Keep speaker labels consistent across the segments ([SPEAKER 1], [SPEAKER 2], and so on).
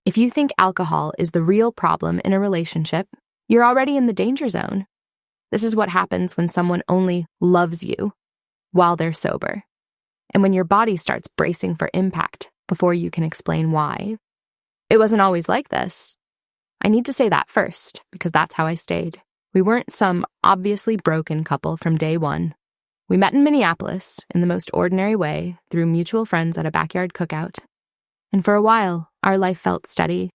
[SPEAKER 1] If you think alcohol is the real problem in a relationship, you're already in the danger zone. This is what happens when someone only loves you while they're sober, and when your body starts bracing for impact before you can explain why. It wasn't always like this. I need to say that first, because that's how I stayed. We weren't some obviously broken couple from day one. We met in Minneapolis in the most ordinary way through mutual friends at a backyard cookout. And for a while, our life felt steady.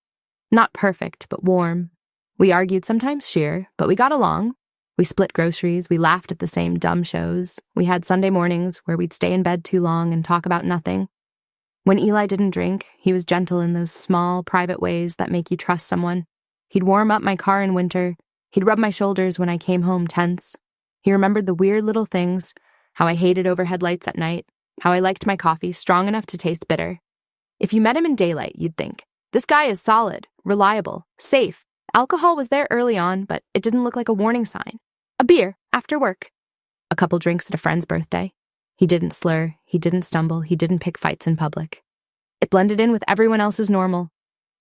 [SPEAKER 1] Not perfect, but warm. We argued sometimes sheer, but we got along. We split groceries, we laughed at the same dumb shows. We had Sunday mornings where we'd stay in bed too long and talk about nothing. When Eli didn't drink, he was gentle in those small, private ways that make you trust someone. He'd warm up my car in winter. He'd rub my shoulders when I came home tense. He remembered the weird little things, how I hated overhead lights at night, how I liked my coffee strong enough to taste bitter. If you met him in daylight, you'd think, this guy is solid, reliable, safe. Alcohol was there early on, but it didn't look like a warning sign. A beer, after work. A couple drinks at a friend's birthday. He didn't slur, he didn't stumble, he didn't pick fights in public. It blended in with everyone else's normal.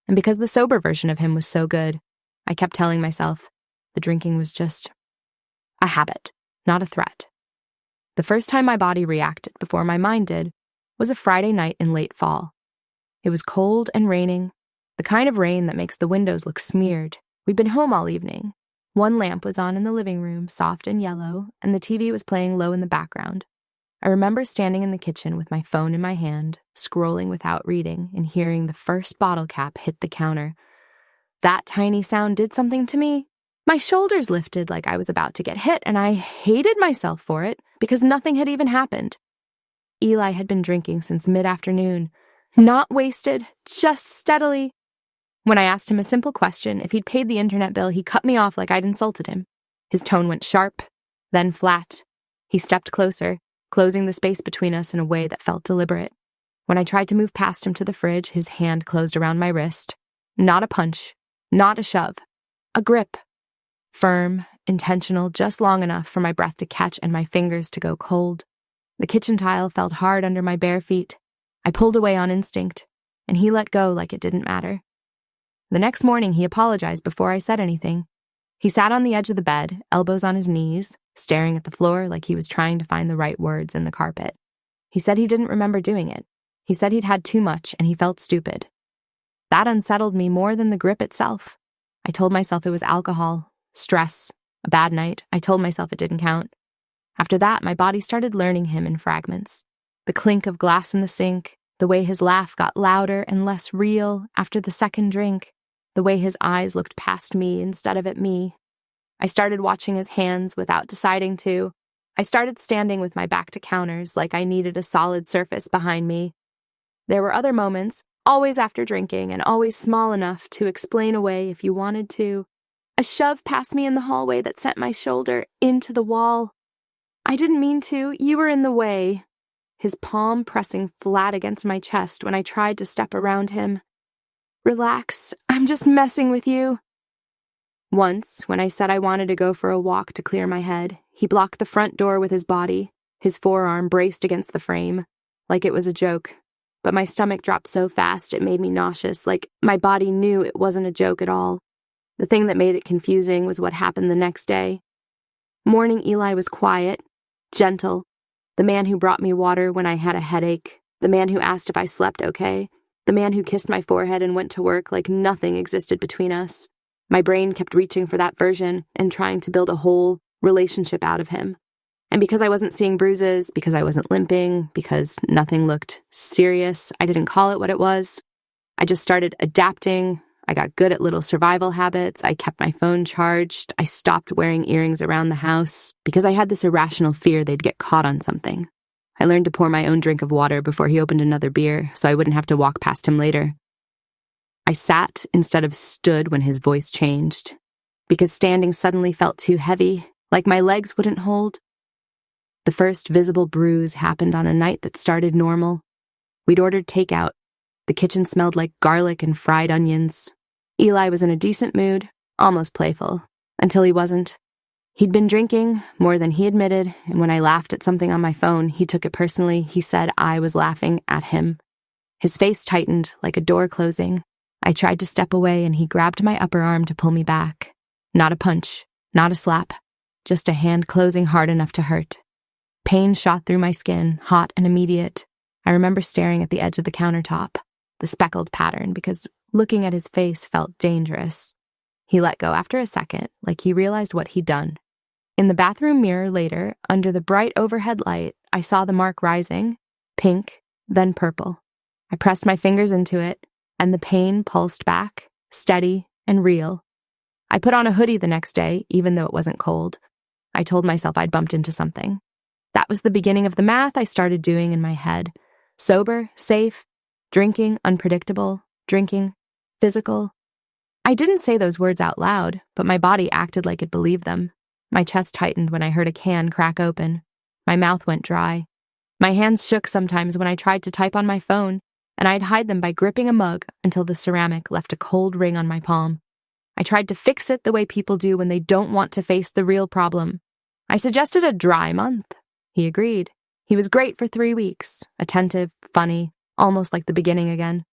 [SPEAKER 1] And because the sober version of him was so good, I kept telling myself the drinking was just a habit, not a threat. The first time my body reacted before my mind did was a Friday night in late fall. It was cold and raining, the kind of rain that makes the windows look smeared. We'd been home all evening. One lamp was on in the living room, soft and yellow, and the TV was playing low in the background. I remember standing in the kitchen with my phone in my hand, scrolling without reading, and hearing the first bottle cap hit the counter. That tiny sound did something to me. My shoulders lifted like I was about to get hit, and I hated myself for it because nothing had even happened. Eli had been drinking since mid-afternoon. Not wasted, just steadily. When I asked him a simple question, if he'd paid the internet bill, he cut me off like I'd insulted him. His tone went sharp, then flat. He stepped closer, closing the space between us in a way that felt deliberate. When I tried to move past him to the fridge, his hand closed around my wrist. Not a punch, not a shove, a grip. Firm, intentional, just long enough for my breath to catch and my fingers to go cold. The kitchen tile felt hard under my bare feet. I pulled away on instinct, and he let go like it didn't matter. The next morning, he apologized before I said anything. He sat on the edge of the bed, elbows on his knees, staring at the floor like he was trying to find the right words in the carpet. He said he didn't remember doing it. He said he'd had too much and he felt stupid. That unsettled me more than the grip itself. I told myself it was alcohol, stress, a bad night. I told myself it didn't count. After that, my body started learning him in fragments. The clink of glass in the sink, the way his laugh got louder and less real after the second drink, the way his eyes looked past me instead of at me. I started watching his hands without deciding to. I started standing with my back to counters like I needed a solid surface behind me. There were other moments, always after drinking and always small enough to explain away if you wanted to. A shove past me in the hallway that sent my shoulder into the wall. I didn't mean to. You were in the way. His palm pressing flat against my chest when I tried to step around him. Relax, I'm just messing with you. Once, when I said I wanted to go for a walk to clear my head, he blocked the front door with his body, his forearm braced against the frame, like it was a joke. But my stomach dropped so fast it made me nauseous, like my body knew it wasn't a joke at all. The thing that made it confusing was what happened the next day. Morning Eli was quiet, gentle, the man who brought me water when I had a headache, the man who asked if I slept okay, the man who kissed my forehead and went to work like nothing existed between us. My brain kept reaching for that version and trying to build a whole relationship out of him. And because I wasn't seeing bruises, because I wasn't limping, because nothing looked serious, I didn't call it what it was. I just started adapting. I got good at little survival habits. I kept my phone charged. I stopped wearing earrings around the house because I had this irrational fear they'd get caught on something. I learned to pour my own drink of water before he opened another beer so I wouldn't have to walk past him later. I sat instead of stood when his voice changed, because standing suddenly felt too heavy, like my legs wouldn't hold. The first visible bruise happened on a night that started normal. We'd ordered takeout. The kitchen smelled like garlic and fried onions. Eli was in a decent mood, almost playful, until he wasn't. He'd been drinking, more than he admitted, and when I laughed at something on my phone, he took it personally. He said I was laughing at him. His face tightened like a door closing. I tried to step away and he grabbed my upper arm to pull me back. Not a punch, not a slap, just a hand closing hard enough to hurt. Pain shot through my skin, hot and immediate. I remember staring at the edge of the countertop, the speckled pattern, because looking at his face felt dangerous. He let go after a second, like he realized what he'd done. In the bathroom mirror later, under the bright overhead light, I saw the mark rising, pink, then purple. I pressed my fingers into it, and the pain pulsed back, steady and real. I put on a hoodie the next day, even though it wasn't cold. I told myself I'd bumped into something. That was the beginning of the math I started doing in my head. Sober, safe, drinking, unpredictable, drinking, physical. I didn't say those words out loud, but my body acted like it believed them. My chest tightened when I heard a can crack open. My mouth went dry. My hands shook sometimes when I tried to type on my phone, and I'd hide them by gripping a mug until the ceramic left a cold ring on my palm. I tried to fix it the way people do when they don't want to face the real problem. I suggested a dry month. He agreed. He was great for 3 weeks, attentive, funny, almost like the beginning again.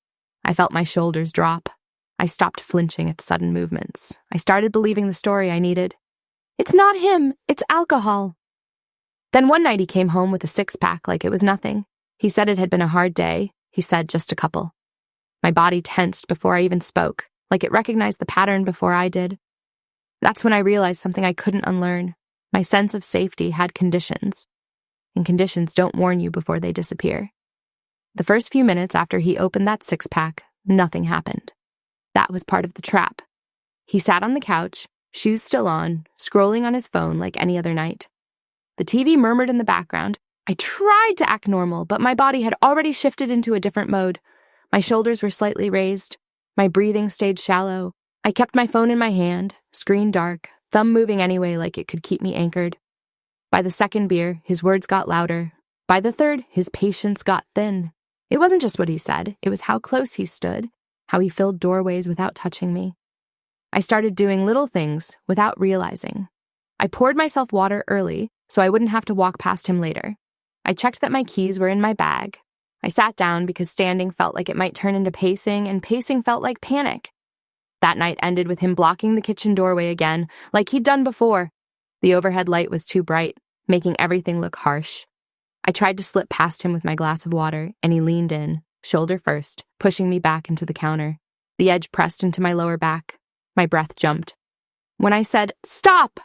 [SPEAKER 1] I felt my shoulders drop. I stopped flinching at sudden movements. I started believing the story I needed. It's not him, it's alcohol. Then one night he came home with a 6-pack like it was nothing. He said it had been a hard day. He said just a couple. My body tensed before I even spoke, like it recognized the pattern before I did. That's when I realized something I couldn't unlearn. My sense of safety had conditions, and conditions don't warn you before they disappear. The first few minutes after he opened that 6-pack, nothing happened. That was part of the trap. He sat on the couch, shoes still on, scrolling on his phone like any other night. The TV murmured in the background. I tried to act normal, but my body had already shifted into a different mode. My shoulders were slightly raised. My breathing stayed shallow. I kept my phone in my hand, screen dark, thumb moving anyway like it could keep me anchored. By the second beer, his words got louder. By the third, his patience got thin. It wasn't just what he said, it was how close he stood, how he filled doorways without touching me. I started doing little things without realizing. I poured myself water early so I wouldn't have to walk past him later. I checked that my keys were in my bag. I sat down because standing felt like it might turn into pacing, and pacing felt like panic. That night ended with him blocking the kitchen doorway again, like he'd done before. The overhead light was too bright, making everything look harsh. I tried to slip past him with my glass of water, and he leaned in, shoulder first, pushing me back into the counter. The edge pressed into my lower back. My breath jumped. When I said, "Stop!"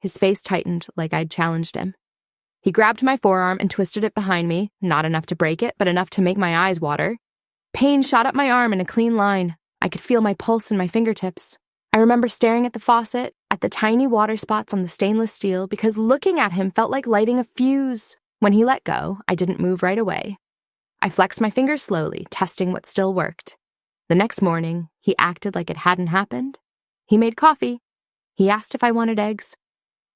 [SPEAKER 1] his face tightened like I'd challenged him. He grabbed my forearm and twisted it behind me, not enough to break it, but enough to make my eyes water. Pain shot up my arm in a clean line. I could feel my pulse in my fingertips. I remember staring at the faucet, at the tiny water spots on the stainless steel, because looking at him felt like lighting a fuse. When he let go, I didn't move right away. I flexed my fingers slowly, testing what still worked. The next morning, he acted like it hadn't happened. He made coffee. He asked if I wanted eggs.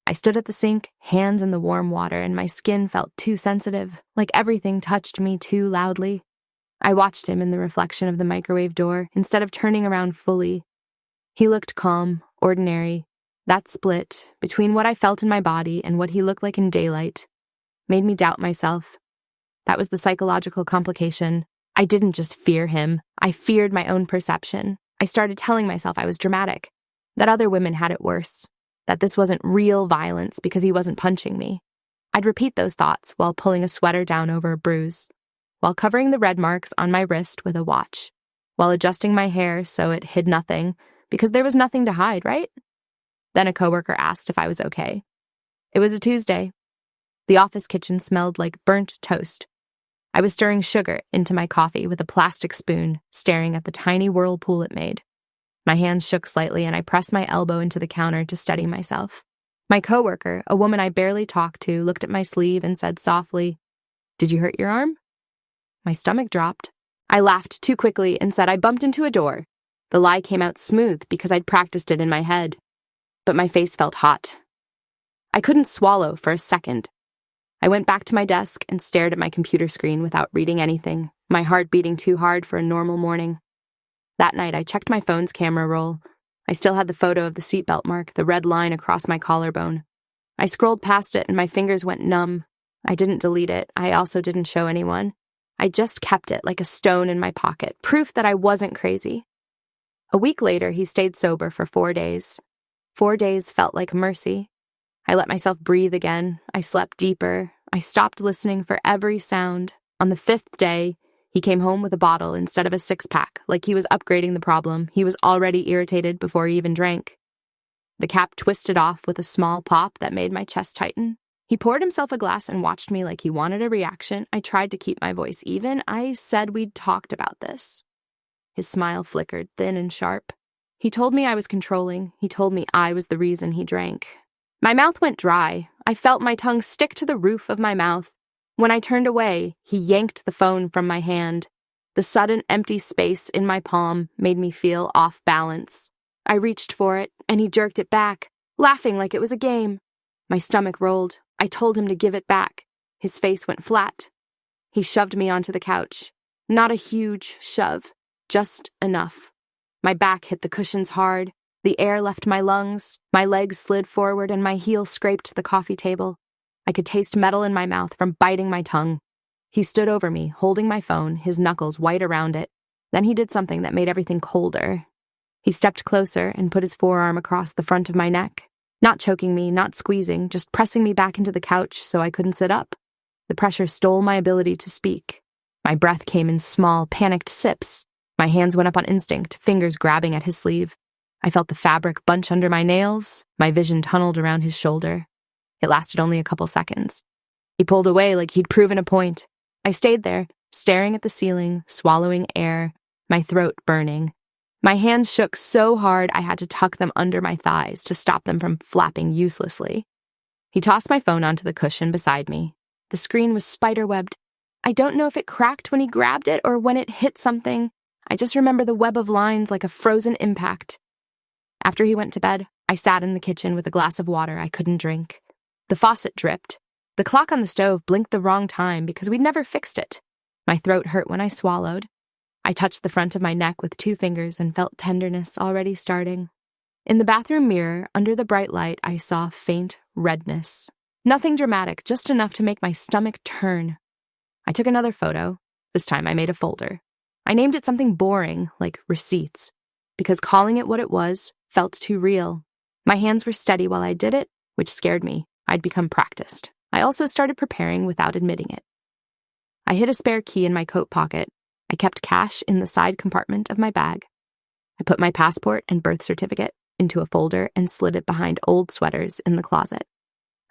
[SPEAKER 1] I stood at the sink, hands in the warm water, and my skin felt too sensitive, like everything touched me too loudly. I watched him in the reflection of the microwave door instead of turning around fully. He looked calm, ordinary. That split between what I felt in my body and what he looked like in daylight made me doubt myself. That was the psychological complication. I didn't just fear him. I feared my own perception. I started telling myself I was dramatic, that other women had it worse, that this wasn't real violence because he wasn't punching me. I'd repeat those thoughts while pulling a sweater down over a bruise, while covering the red marks on my wrist with a watch, while adjusting my hair so it hid nothing, because there was nothing to hide, right? Then a coworker asked if I was okay. It was a Tuesday. The office kitchen smelled like burnt toast. I was stirring sugar into my coffee with a plastic spoon, staring at the tiny whirlpool it made. My hands shook slightly and I pressed my elbow into the counter to steady myself. My coworker, a woman I barely talked to, looked at my sleeve and said softly, "Did you hurt your arm?" My stomach dropped. I laughed too quickly and said I bumped into a door. The lie came out smooth because I'd practiced it in my head. But my face felt hot. I couldn't swallow for a second. I went back to my desk and stared at my computer screen without reading anything, my heart beating too hard for a normal morning. That night, I checked my phone's camera roll. I still had the photo of the seatbelt mark, the red line across my collarbone. I scrolled past it and my fingers went numb. I didn't delete it. I also didn't show anyone. I just kept it like a stone in my pocket, proof that I wasn't crazy. A week later, he stayed sober for 4 days. 4 days felt like mercy. I let myself breathe again. I slept deeper. I stopped listening for every sound. On the 5th day, he came home with a bottle instead of a 6-pack, like he was upgrading the problem. He was already irritated before he even drank. The cap twisted off with a small pop that made my chest tighten. He poured himself a glass and watched me like he wanted a reaction. I tried to keep my voice even. I said we'd talked about this. His smile flickered, thin and sharp. He told me I was controlling. He told me I was the reason he drank. My mouth went dry. I felt my tongue stick to the roof of my mouth. When I turned away, he yanked the phone from my hand. The sudden empty space in my palm made me feel off balance. I reached for it, and he jerked it back, laughing like it was a game. My stomach rolled. I told him to give it back. His face went flat. He shoved me onto the couch. Not a huge shove, just enough. My back hit the cushions hard. The air left my lungs. My legs slid forward, and my heel scraped the coffee table. I could taste metal in my mouth from biting my tongue. He stood over me, holding my phone, his knuckles white around it. Then he did something that made everything colder. He stepped closer and put his forearm across the front of my neck. Not choking me, not squeezing, just pressing me back into the couch so I couldn't sit up. The pressure stole my ability to speak. My breath came in small, panicked sips. My hands went up on instinct, fingers grabbing at his sleeve. I felt the fabric bunch under my nails. My vision tunneled around his shoulder. It lasted only a couple seconds. He pulled away like he'd proven a point. I stayed there, staring at the ceiling, swallowing air, my throat burning. My hands shook so hard I had to tuck them under my thighs to stop them from flapping uselessly. He tossed my phone onto the cushion beside me. The screen was spiderwebbed. I don't know if it cracked when he grabbed it or when it hit something. I just remember the web of lines like a frozen impact. After he went to bed, I sat in the kitchen with a glass of water I couldn't drink. The faucet dripped. The clock on the stove blinked the wrong time because we'd never fixed it. My throat hurt when I swallowed. I touched the front of my neck with 2 fingers and felt tenderness already starting. In the bathroom mirror, under the bright light, I saw faint redness. Nothing dramatic, just enough to make my stomach turn. I took another photo. This time I made a folder. I named it something boring, like receipts, because calling it what it was felt too real. My hands were steady while I did it, which scared me. I'd become practiced. I also started preparing without admitting it. I hid a spare key in my coat pocket. I kept cash in the side compartment of my bag. I put my passport and birth certificate into a folder and slid it behind old sweaters in the closet.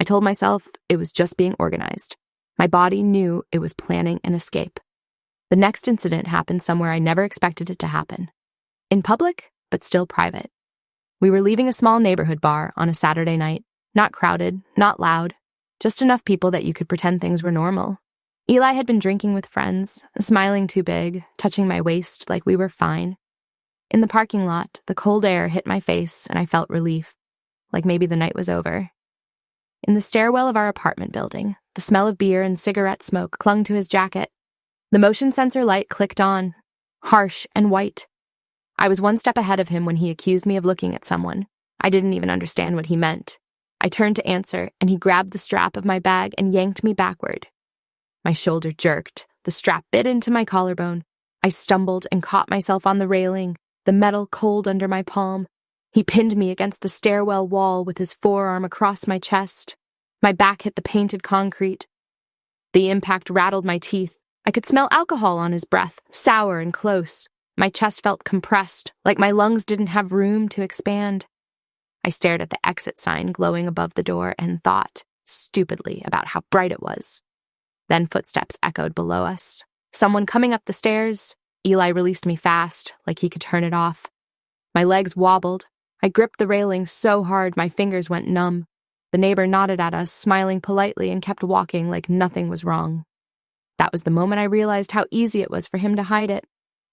[SPEAKER 1] I told myself it was just being organized. My body knew it was planning an escape. The next incident happened somewhere I never expected it to happen. In public, but still private. We were leaving a small neighborhood bar on a Saturday night. Not crowded, not loud, just enough people that you could pretend things were normal. Eli had been drinking with friends, smiling too big, touching my waist like we were fine. In the parking lot, the cold air hit my face and I felt relief, like maybe the night was over. In the stairwell of our apartment building, the smell of beer and cigarette smoke clung to his jacket. The motion sensor light clicked on, harsh and white. I was one step ahead of him when he accused me of looking at someone. I didn't even understand what he meant. I turned to answer, and he grabbed the strap of my bag and yanked me backward. My shoulder jerked. The strap bit into my collarbone. I stumbled and caught myself on the railing, the metal cold under my palm. He pinned me against the stairwell wall with his forearm across my chest. My back hit the painted concrete. The impact rattled my teeth. I could smell alcohol on his breath, sour and close. My chest felt compressed, like my lungs didn't have room to expand. I stared at the exit sign glowing above the door and thought, stupidly, about how bright it was. Then footsteps echoed below us. Someone coming up the stairs. Eli released me fast, like he could turn it off. My legs wobbled. I gripped the railing so hard my fingers went numb. The neighbor nodded at us, smiling politely, and kept walking like nothing was wrong. That was the moment I realized how easy it was for him to hide it.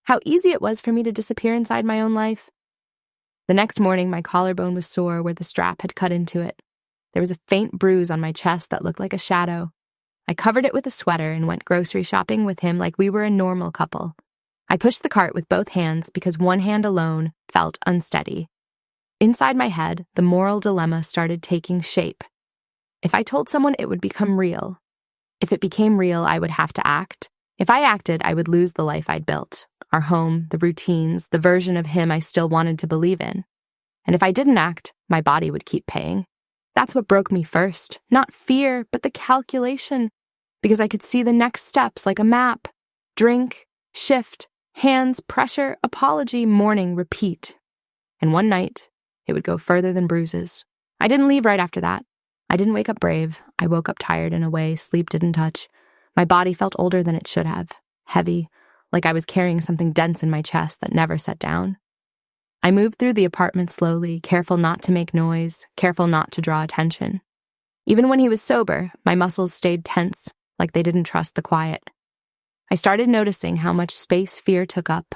[SPEAKER 1] How easy it was for me to disappear inside my own life. The next morning, my collarbone was sore where the strap had cut into it. There was a faint bruise on my chest that looked like a shadow. I covered it with a sweater and went grocery shopping with him like we were a normal couple. I pushed the cart with both hands because one hand alone felt unsteady. Inside my head, the moral dilemma started taking shape. If I told someone, it would become real. If it became real, I would have to act. If I acted, I would lose the life I'd built. our home, the routines, the version of him I still wanted to believe in. And if I didn't act, my body would keep paying. That's what broke me first. Not fear, but the calculation. Because I could see the next steps like a map. Drink, shift, hands, pressure, apology, morning, repeat. And one night, it would go further than bruises. I didn't leave right after that. I didn't wake up brave. I woke up tired in a way sleep didn't touch. My body felt older than it should have. Heavy, like I was carrying something dense in my chest that never set down. I moved through the apartment slowly, careful not to make noise, careful not to draw attention. Even when he was sober, my muscles stayed tense, like they didn't trust the quiet. I started noticing how much space fear took up.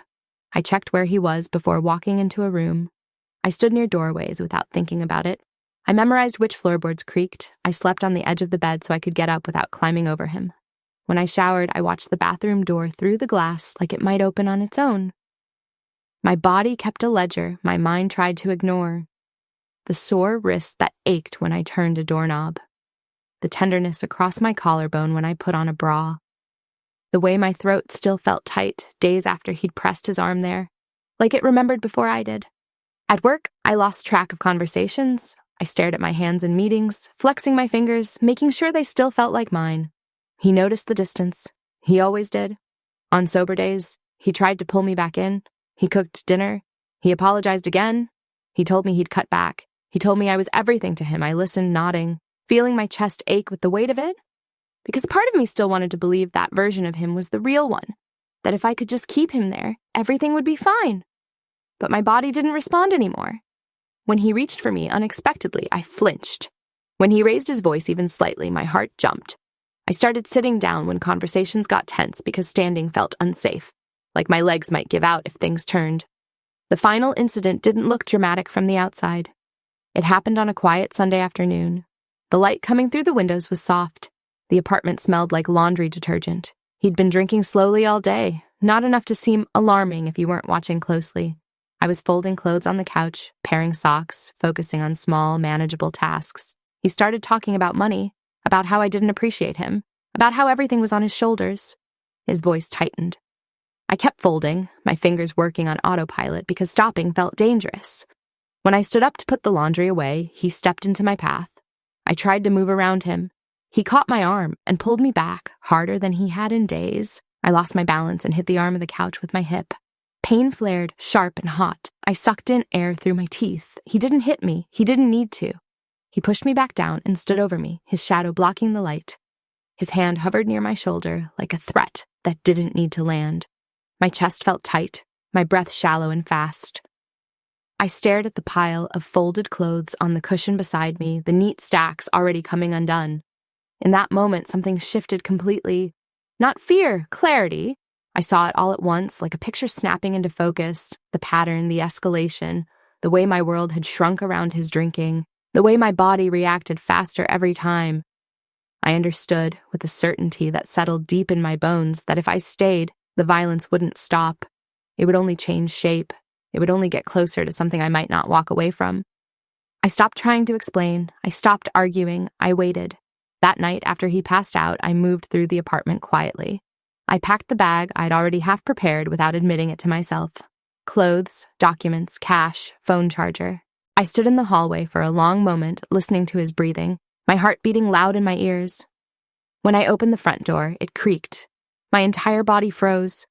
[SPEAKER 1] I checked where he was before walking into a room. I stood near doorways without thinking about it. I memorized which floorboards creaked. I slept on the edge of the bed so I could get up without climbing over him. When I showered, I watched the bathroom door through the glass like it might open on its own. My body kept a ledger my mind tried to ignore. The sore wrist that ached when I turned a doorknob. The tenderness across my collarbone when I put on a bra. The way my throat still felt tight days after he'd pressed his arm there, like it remembered before I did. At work, I lost track of conversations. I stared at my hands in meetings, flexing my fingers, making sure they still felt like mine. He noticed the distance. He always did. On sober days, he tried to pull me back in. He cooked dinner. He apologized again. He told me he'd cut back. He told me I was everything to him. I listened, nodding, feeling my chest ache with the weight of it. Because part of me still wanted to believe that version of him was the real one. That if I could just keep him there, everything would be fine. But my body didn't respond anymore. When he reached for me unexpectedly, I flinched. When he raised his voice even slightly, my heart jumped. I started sitting down when conversations got tense because standing felt unsafe, like my legs might give out if things turned. The final incident didn't look dramatic from the outside. It happened on a quiet Sunday afternoon. The light coming through the windows was soft. The apartment smelled like laundry detergent. He'd been drinking slowly all day, not enough to seem alarming if you weren't watching closely. I was folding clothes on the couch, pairing socks, focusing on small, manageable tasks. He started talking about money, about how I didn't appreciate him, about how everything was on his shoulders. His voice tightened. I kept folding, my fingers working on autopilot because stopping felt dangerous. When I stood up to put the laundry away, he stepped into my path. I tried to move around him. He caught my arm and pulled me back, harder than he had in days. I lost my balance and hit the arm of the couch with my hip. Pain flared, sharp and hot. I sucked in air through my teeth. He didn't hit me. He didn't need to. He pushed me back down and stood over me, his shadow blocking the light. His hand hovered near my shoulder like a threat that didn't need to land. My chest felt tight, my breath shallow and fast. I stared at the pile of folded clothes on the cushion beside me, the neat stacks already coming undone. In that moment, something shifted completely. Not fear, clarity. I saw it all at once, like a picture snapping into focus, the pattern, the escalation, the way my world had shrunk around his drinking, the way my body reacted faster every time. I understood, with a certainty that settled deep in my bones, that if I stayed, the violence wouldn't stop. It would only change shape. It would only get closer to something I might not walk away from. I stopped trying to explain. I stopped arguing. I waited. That night, after he passed out, I moved through the apartment quietly. I packed the bag I'd already half prepared without admitting it to myself. Clothes, documents, cash, phone charger. I stood in the hallway for a long moment, listening to his breathing, my heart beating loud in my ears. When I opened the front door, it creaked. My entire body froze.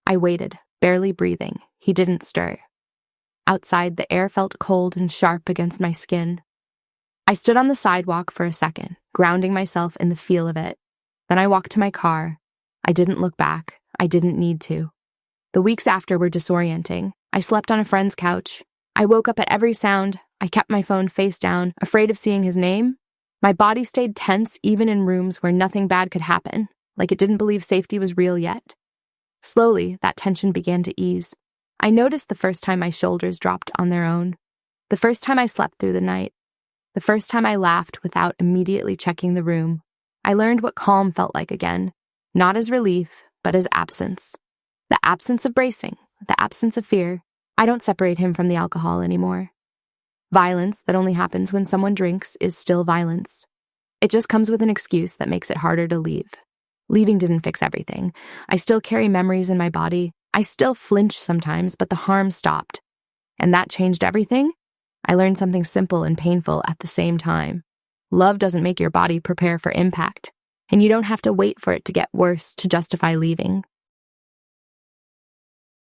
[SPEAKER 1] I waited, barely breathing. He didn't stir. Outside, the air felt cold and sharp against my skin. I stood on the sidewalk for a second, grounding myself in the feel of it. Then I walked to my car. I didn't look back. I didn't need to. The weeks after were disorienting. I slept on a friend's couch. I woke up at every sound. I kept my phone face down, afraid of seeing his name. My body stayed tense even in rooms where nothing bad could happen, like it didn't believe safety was real yet. Slowly, that tension began to ease. I noticed the first time my shoulders dropped on their own. The first time I slept through the night. The first time I laughed without immediately checking the room. I learned what calm felt like again. Not as relief, but as absence. The absence of bracing, the absence of fear. I don't separate him from the alcohol anymore. Violence that only happens when someone drinks is still violence. It just comes with an excuse that makes it harder to leave. Leaving didn't fix everything. I still carry memories in my body, I still flinch sometimes, but the harm stopped. And that changed everything. I learned something simple and painful at the same time. Love doesn't make your body prepare for impact, and you don't have to wait for it to get worse to justify leaving.